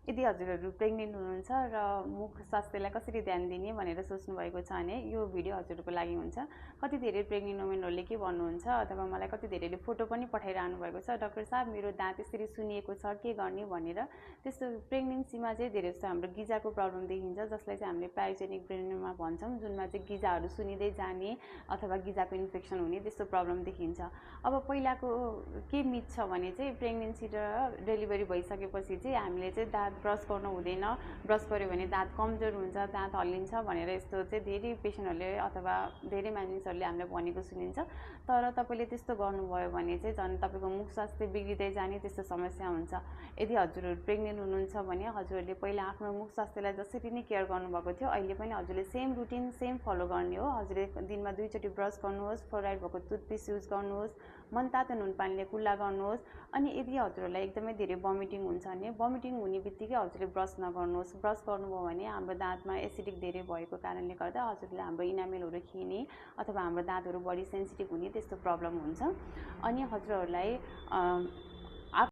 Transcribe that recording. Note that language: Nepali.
यदि हजुरहरू प्रेग्नेन्ट हुनुहुन्छ र मुख स्वास्थ्यलाई कसरी ध्यान दिने भनेर सोच्नु भएको छ भने यो भिडियो हजुरहरूको लागि हुन्छ। कति धेरै प्रेग्नेन्ट वुमेनहरूले के भन्नुहुन्छ अथवा मलाई कति धेरैले फोटो पनि पठाइरहनु भएको छ, डाक्टर साहब मेरो दाँत यसरी सुनिएको छ के गर्ने भनेर। त्यस्तो प्रेग्नेन्सीमा चाहिँ धेरै जस्तो हाम्रो गिजाको प्रब्लम देखिन्छ, जसलाई चाहिँ हामीले पायोजेनिक ब्रेनमा भन्छौँ, जुनमा चाहिँ गिजाहरू सुनिँदै जाने अथवा गिजाको इन्फेक्सन हुने त्यस्तो प्रब्लम देखिन्छ। अब पहिलाको के मिथ छ भने चाहिँ प्रेग्नेन्सी र डेलिभरी भइसकेपछि चाहिँ हामीले चाहिँ दाँत ब्रस गर्नु हुँदैन, ब्रस गर्यो भने दाँत कमजोर हुन्छ, दाँत हल्लिन्छ भनेर यस्तो चाहिँ धेरै पेसेन्टहरूले अथवा धेरै मानिसहरूले हामीलाई भनेको सुनिन्छ। तर तपाईँले त्यस्तो गर्नुभयो भने चाहिँ झन् तपाईँको मुख स्वास्थ्य बिग्रिँदै जाने त्यस्तो समस्या हुन्छ। यदि हजुरहरू प्रेग्नेन्ट हुनुहुन्छ भने हजुरहरूले पहिला आफ्नो मुख स्वास्थ्यलाई जसरी नै केयर गर्नुभएको थियो अहिले पनि हजुरले सेम रुटिन सेम फलो गर्ने हो। हजुरले दिनमा 2 चोटि ब्रस गर्नुहोस्, फ्लोराइड भएको टुथपेस्ट युज गर्नुहोस्, मनतातो नुन पानीले कुल्ला गर्नुहोस्। अनि यदि हजुरहरूलाई एकदमै धेरै भमिटिङ हुन्छ भने भमिटिङ हुने बित्तिकै हजुरले ब्रस नगर्नुहोस्। ब्रस गर्नुभयो भने हाम्रो दाँतमा एसिडिक धेरै भएको कारणले गर्दा हजुरले हाम्रो इनामेलहरू खिने अथवा हाम्रो दाँतहरू बढी सेन्सिटिभ हुने त्यस्तो प्रब्लम हुन्छ। अनि हजुरहरूलाई